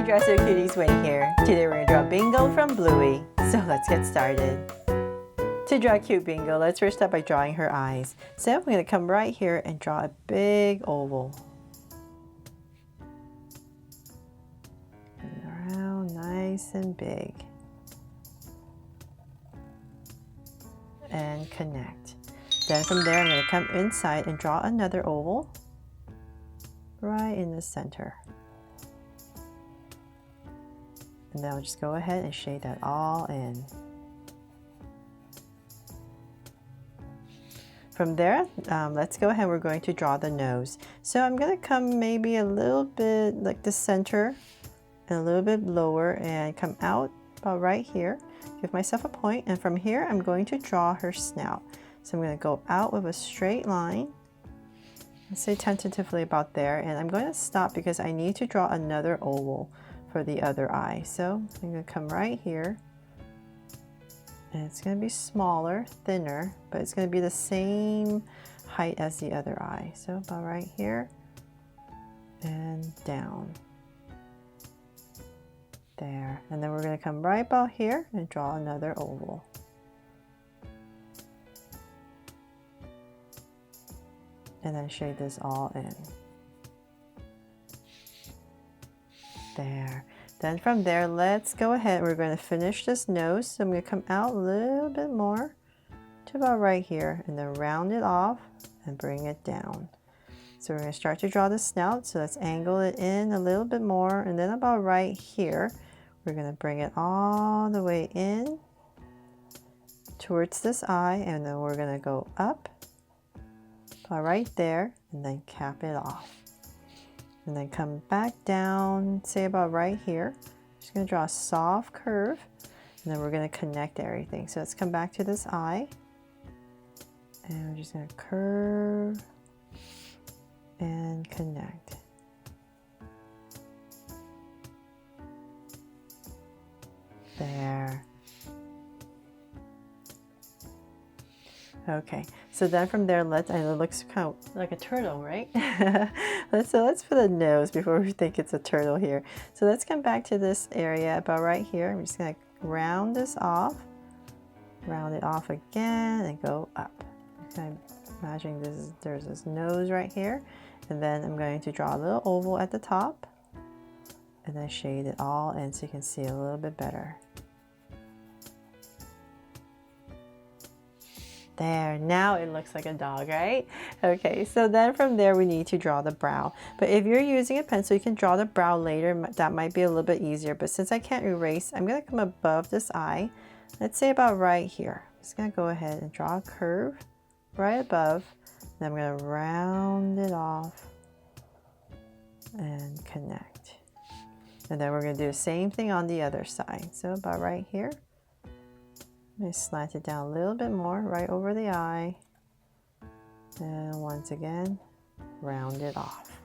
Dresser Cuties, Winnie here. Today we're going to draw Bingo from Bluey. So let's get started. To draw cute Bingo, let's first start by drawing her eyes. So I'm going to come right here and draw a big oval. And around, nice and big. And connect. Then from there I'm going to come inside and draw another oval right in the center. And then I'll just go ahead and shade that all in. From there, let's go ahead, we're going to draw the nose. So I'm going to come maybe a little bit like the center and a little bit lower and come out about right here. Give myself a point, and from here I'm going to draw her snout. So I'm going to go out with a straight line. Let's say tentatively about there, and I'm going to stop because I need to draw another oval for the other eye. So I'm going to come right here, and it's going to be smaller, thinner, but it's going to be the same height as the other eye. So about right here and down. There. And then we're going to come right about here and draw another oval. And then shade this all in. There. Then from there, let's go ahead. We're going to finish this nose. So I'm going to come out a little bit more to about right here and then round it off and bring it down. So we're going to start to draw the snout. So let's angle it in a little bit more, and then about right here, we're going to bring it all the way in towards this eye, and then we're going to go up about right there and then cap it off. And then come back down, say about right here. Just going to draw a soft curve, and then we're going to connect everything. So let's come back to this eye, and we're just going to curve and connect. There. Okay, so then from there, it looks kind of like a turtle, right? let's put a nose before we think it's a turtle here. So let's come back to this area about right here. I'm just going to round this off, round it off again, and go up. Okay, imagine there's this nose right here, and then I'm going to draw a little oval at the top, and then shade it all in so you can see a little bit better. There, now it looks like a dog, right? Okay, so then from there we need to draw the brow. But if you're using a pencil, you can draw the brow later. That might be a little bit easier. But since I can't erase, I'm going to come above this eye. Let's say about right here. I'm just going to go ahead and draw a curve right above. Then I'm going to round it off and connect. And then we're going to do the same thing on the other side. So about right here. I'm going to slant it down a little bit more right over the eye, and once again round it off.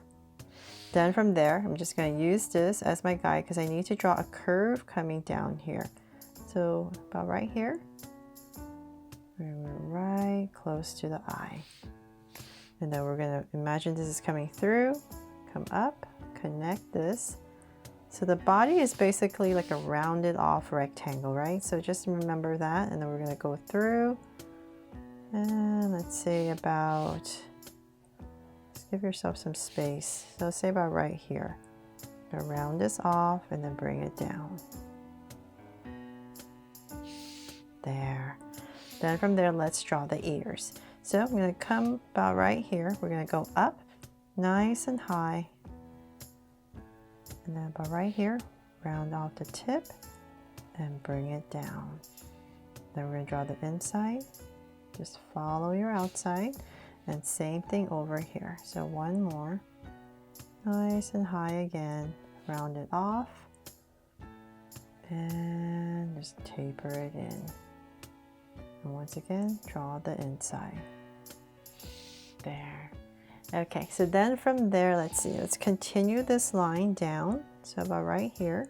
Then from there I'm just going to use this as my guide because I need to draw a curve coming down here. So about right here, we're right close to the eye, and then we're going to imagine this is coming through, come up, connect this. So the body is basically like a rounded off rectangle, right? So just remember that, and then we're going to go through, and let's say about, just give yourself some space. So say about right here. I'm going to round this off and then bring it down. There. Then from there, let's draw the ears. So I'm going to come about right here. We're going to go up nice and high. And then about right here, round off the tip and bring it down. Then we're going to draw the inside. Just follow your outside. And same thing over here. So one more. Nice and high again. Round it off. And just taper it in. And once again, draw the inside. There. Okay, so then from there, let's see, let's continue this line down. So about right here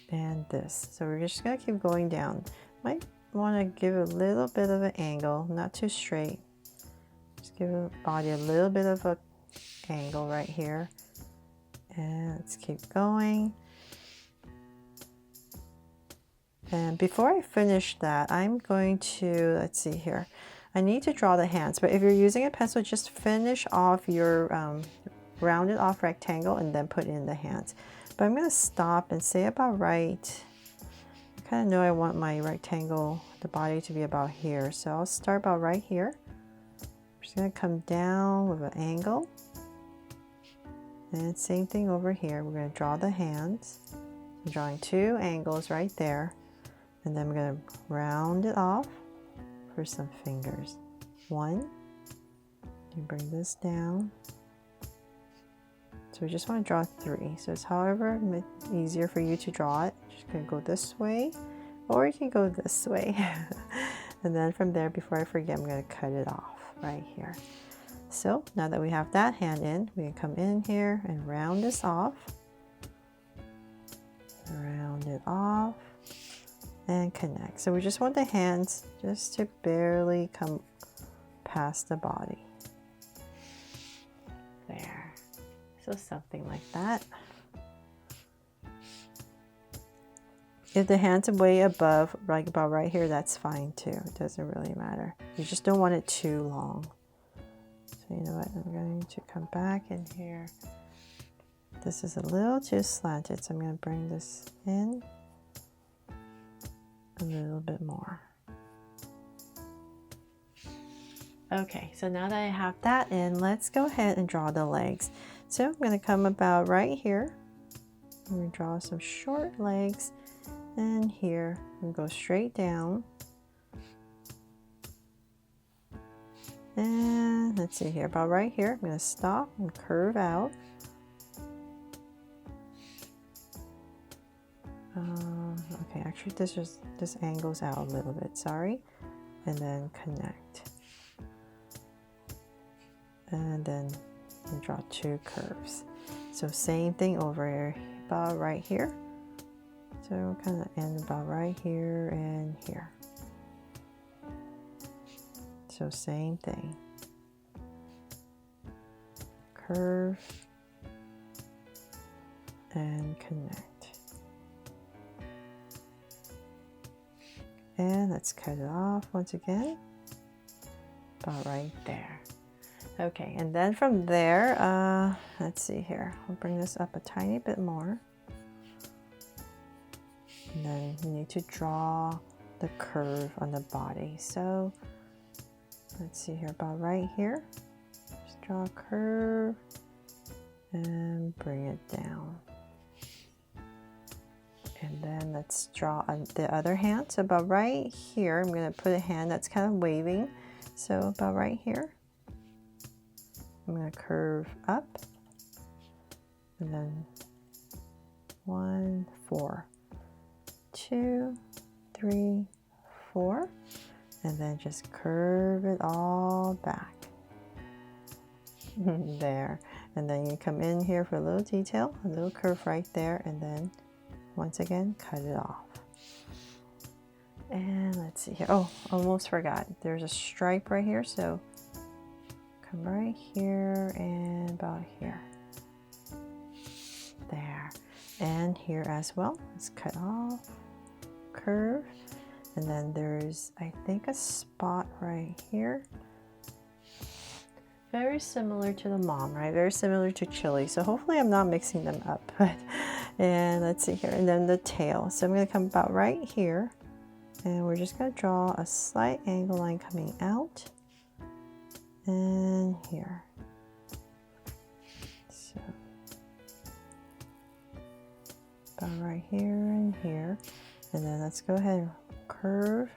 and this. So we're just gonna keep going down. Might want to give a little bit of an angle, not too straight. Just give the body a little bit of a angle right here. And let's keep going. And before I finish that, I'm going to, let's see here, I need to draw the hands, but if you're using a pencil, just finish off your rounded off rectangle and then put in the hands. But I'm going to stop and say about right. I kind of know I want my rectangle, the body to be about here. So I'll start about right here. I'm just going to come down with an angle. And same thing over here. We're going to draw the hands. I'm drawing 2 angles right there. And then we're going to round it off for some fingers. 1. You bring this down. So we just want to draw 3. So it's however easier for you to draw it. Just going to go this way, or you can go this way. And then from there, before I forget, I'm going to cut it off right here. So now that we have that hand in, we can come in here and round this off. Round it off and connect. So we just want the hands just to barely come past the body. There. So something like that. If the hands are way above, like about right here, that's fine too. It doesn't really matter. You just don't want it too long. So you know what, I'm going to come back in here. This is a little too slanted, so I'm going to bring this in a little bit more. Okay, so now that I have that in, let's go ahead and draw the legs. So I'm going to come about right here. I'm going to draw some short legs, and here I'm going to go straight down. And let's see here, about right here, I'm going to stop and curve out. Okay, actually this angles out a little bit, sorry. And then connect. And then draw 2 curves. So same thing over here, about right here. So we'll kind of end about right here and here. So same thing. Curve and connect. And let's cut it off once again. About right there. Okay, and then from there, let's see here. I'll bring this up a tiny bit more. And then you need to draw the curve on the body. So let's see here, about right here. Just draw a curve and bring it down. And then let's draw the other hand. So about right here, I'm going to put a hand that's kind of waving. So about right here, I'm going to curve up. And then 1, 4, 2, 3, 4. And then just curve it all back. There. And then you come in here for a little detail, a little curve right there, and then once again, cut it off. And let's see here. Oh, almost forgot. There's a stripe right here. So come right here and about here. There. And here as well. Let's cut off, curve. And then there's, I think, a spot right here. Very similar to the mom, right? Very similar to chili. So hopefully I'm not mixing them up. And let's see here. And then the tail. So I'm going to come about right here. And we're just going to draw a slight angle line coming out. And here. So about right here and here. And then let's go ahead and curve,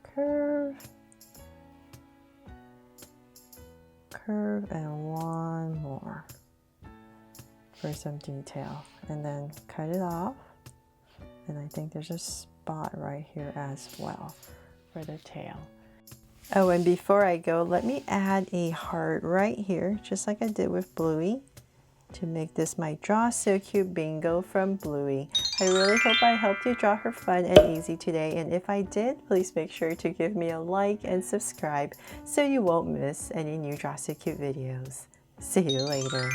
curve, curve, and one more for some detail. And then cut it off. And I think there's a spot right here as well for the tail. Oh, and before I go, let me add a heart right here, just like I did with Bluey, to make this my Draw So Cute bingo from Bluey. I really hope I helped you draw her fun and easy today, and if I did, please make sure to give me a like and subscribe so you won't miss any new Draw So Cute videos. See you later.